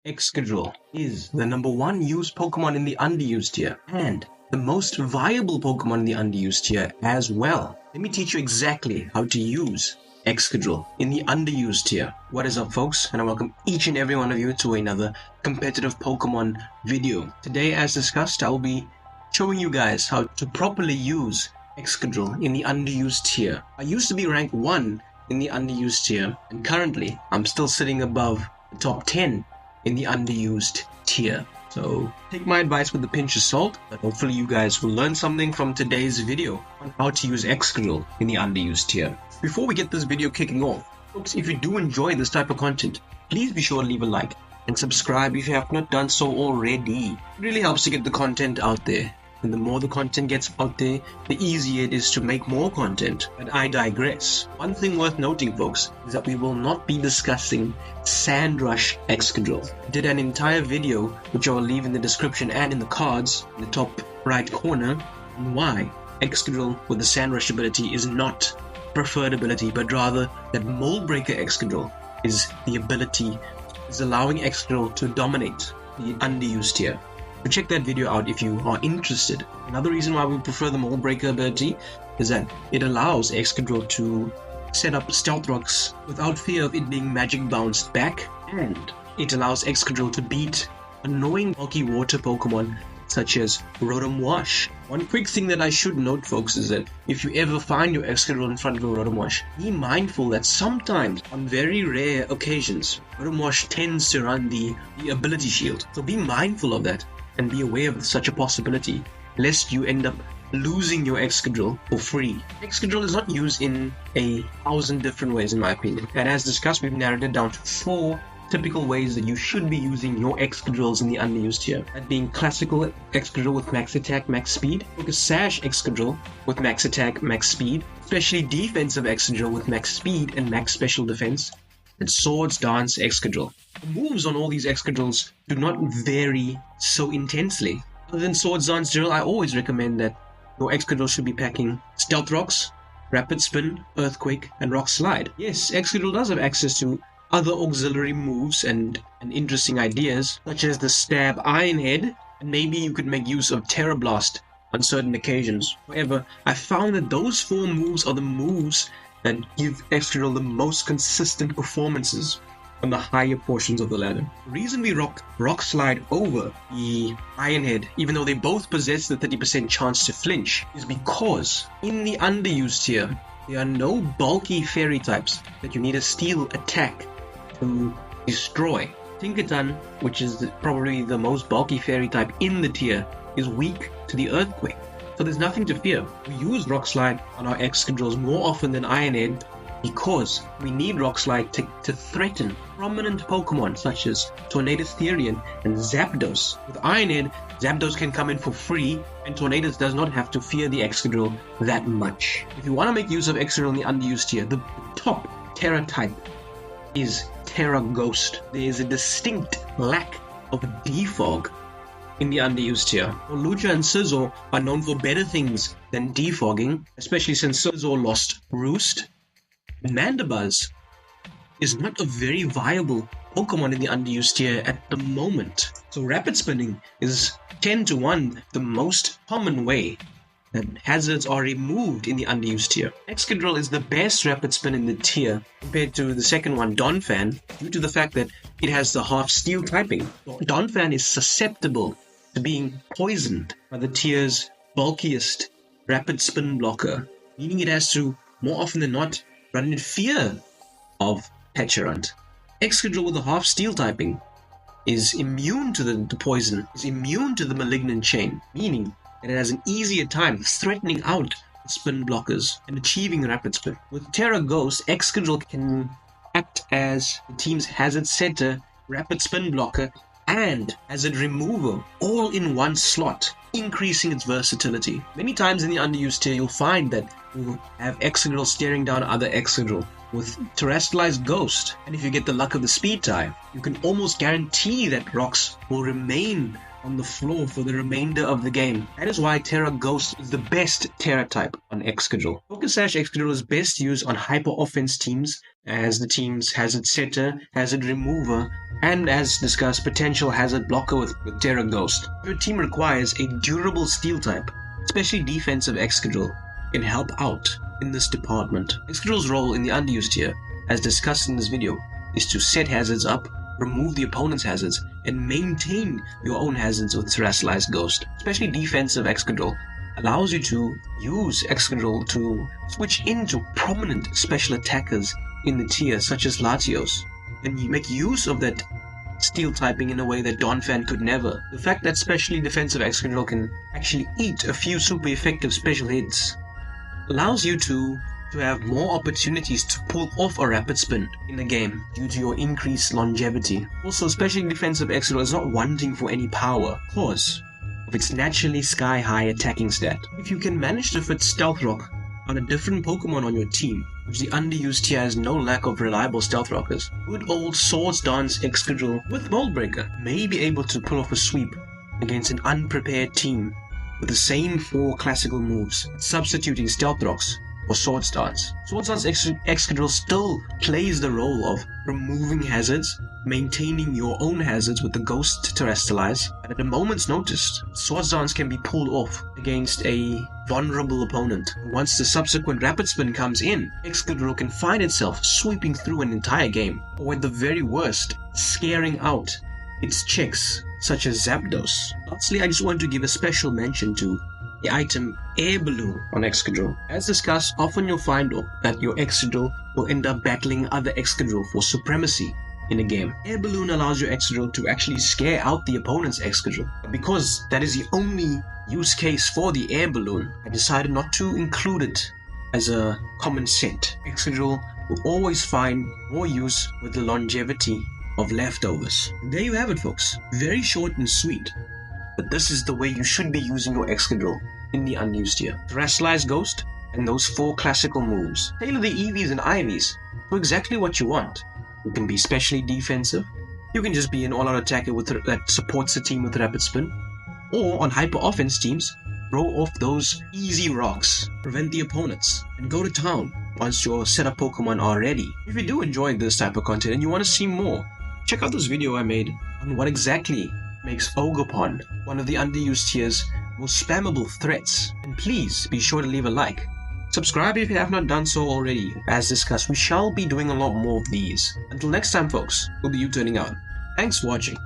Excadrill is the #1 used Pokemon in the underused tier and the most viable Pokemon in the underused tier as well. Let me teach you exactly how to use Excadrill in the underused tier. What is up, folks, and I welcome each and every one of you to another competitive Pokemon video. Today, as discussed, I will be showing you guys how to properly use Excadrill in the underused tier. I used to be ranked 1 in the underused tier, and currently I'm still sitting above the top 10 in the underused tier. So take my advice with a pinch of salt, but hopefully you guys will learn something from today's video on how to use Excadrill in the underused tier. Before we get this video kicking off, folks, if you do enjoy this type of content, please be sure to leave a like and subscribe if you have not done so already. It really helps to get the content out there. And the more the content gets out there, the easier it is to make more content. But I digress. One thing worth noting, folks, is that we will not be discussing Sandrush Excadrill. I did an entire video, which I will leave in the description and in the cards in the top right corner, on why Excadrill with the Sandrush ability is not preferred ability, but rather that Mold Breaker Excadrill is the ability, is allowing Excadrill to dominate the underused tier. So check that video out if you are interested. Another reason why we prefer the Mold Breaker ability is that it allows Excadrill to set up Stealth Rocks without fear of it being magic bounced back, and it allows Excadrill to beat annoying bulky water Pokemon such as Rotom Wash. One quick thing that I should note, folks, is that if you ever find your Excadrill in front of a Rotom Wash, be mindful that sometimes, on very rare occasions, Rotom Wash tends to run the ability shield. So be mindful of that and be aware of such a possibility, lest you end up losing your Excadrill for free. Excadrill is not used in 1,000 different ways, in my opinion, and as discussed, we've narrowed it down to 4 typical ways that you should be using your Excadrills in the underused tier. That being classical Excadrill with max attack, max speed, Sash Excadrill with max attack, max speed, especially defensive Excadrill with max speed and max special defense, and Swords Dance Excadrill. The moves on all these Excadrills do not vary so intensely. Other than Swords Dance Drill, I always recommend that your Excadrill should be packing Stealth Rocks, Rapid Spin, Earthquake, and Rock Slide. Yes, Excadrill does have access to other auxiliary moves and interesting ideas, such as the Stab Iron Head, and maybe you could make use of Terra Blast on certain occasions. However, I found that those 4 moves are the moves that give Excadrill the most consistent performances on the higher portions of the ladder. The reason we Rock Slide over the Iron Head, even though they both possess the 30% chance to flinch, is because in the underused tier, there are no bulky fairy types that you need a steel attack to destroy. Tinkaton, which is probably the most bulky fairy type in the tier, is weak to the Earthquake. So there's nothing to fear. We use Rock Slide on our Excadrills more often than Iron Head because we need Rock Slide to threaten prominent Pokemon such as Tornadus Therian and Zapdos. With Iron Head, Zapdos can come in for free, and Tornadus does not have to fear the Excadrill that much. If you want to make use of Excadrill in the underused tier, the top Terra type is Terra Ghost. There is a distinct lack of Defog in the underused tier. Lugia and Scizor are known for better things than defogging, especially since Scizor lost Roost. Mandibuzz is not a very viable Pokemon in the underused tier at the moment. So Rapid Spinning is 10 to 1 the most common way that hazards are removed in the underused tier. Excadrill is the best Rapid Spin in the tier compared to the second one, Donphan, due to the fact that it has the half steel typing. Donphan is susceptible to being poisoned by the tier's bulkiest Rapid Spin blocker, meaning it has to, more often than not, run in fear of Pecharunt. Excadrill with the half steel typing is immune to the poison, is immune to the malignant chain, meaning that it has an easier time threatening out the spin blockers and achieving Rapid Spin. With Terra Ghost, Excadrill can act as the team's hazard center, Rapid Spin blocker, and hazard remover all in one slot, increasing its versatility. Many times in the underused tier, you'll find that you'll have Excadrill staring down other Excadrill with Terrestrialized Ghost, and if you get the luck of the speed type, you can almost guarantee that rocks will remain on the floor for the remainder of the game. That is why Terra Ghost is the best Terra type on Excadrill. Sash Excadrill is best used on hyper offense teams, as the team's hazard setter, hazard remover, and as discussed, potential hazard blocker with Terra Ghost. Your team requires a durable steel type, especially defensive Excadrill, can help out in this department. Excadrill's role in the underused tier, as discussed in this video, is to set hazards up, remove the opponent's hazards, and maintain your own hazards with Terastallized Ghost. Especially defensive Excadrill allows you to use Excadrill to switch into prominent special attackers in the tier, such as Latios, and you make use of that steel typing in a way that Donphan could never. The fact that specially defensive Excadrill can actually eat a few super effective special hits allows you to have more opportunities to pull off a rapid spin in the game due to your increased longevity. Also, especially defensive Excadrill is not wanting for any power because of its naturally sky-high attacking stat. If you can manage to fit Stealth Rock on a different Pokemon on your team, which the underused tier has no lack of reliable Stealth Rockers, good old Swords Dance Excadrill with Mold Breaker may be able to pull off a sweep against an unprepared team with the same 4 classical moves, substituting Stealth Rocks or Swords Dance. Swords Dance Excadrill still plays the role of removing hazards, maintaining your own hazards with the Ghost Terastallize, and at a moment's notice, Swords Dance can be pulled off against a vulnerable opponent. Once the subsequent Rapid Spin comes in, Excadrill can find itself sweeping through an entire game, or at the very worst, scaring out its chicks, such as Zapdos. Lastly, I just want to give a special mention to the item Air Balloon on Excadrill. As discussed, often you'll find that your Excadrill will end up battling other Excadrill for supremacy in a game. Air Balloon allows your Excadrill to actually scare out the opponent's Excadrill. Because that is the only use case for the Air Balloon, I decided not to include it as a common set. Excadrill will always find more use with the longevity of leftovers. And there you have it, folks. Very short and sweet. But this is the way you should be using your Excadrill in the unused tier. Terastallized Ghost and those 4 classical moves. Tailor the EVs and IVs for exactly what you want. You can be specially defensive. You can just be an all-out attacker that supports the team with Rapid Spin. Or on hyper offense teams, throw off those easy rocks, prevent the opponents, and go to town once your setup Pokemon are ready. If you do enjoy this type of content and you want to see more, check out this video I made on what exactly makes Ogerpon one of the underused tier's most spammable threats. And please be sure to leave a like. Subscribe if you have not done so already. As discussed, we shall be doing a lot more of these. Until next time, folks, we'll be U-turning out. Thanks for watching.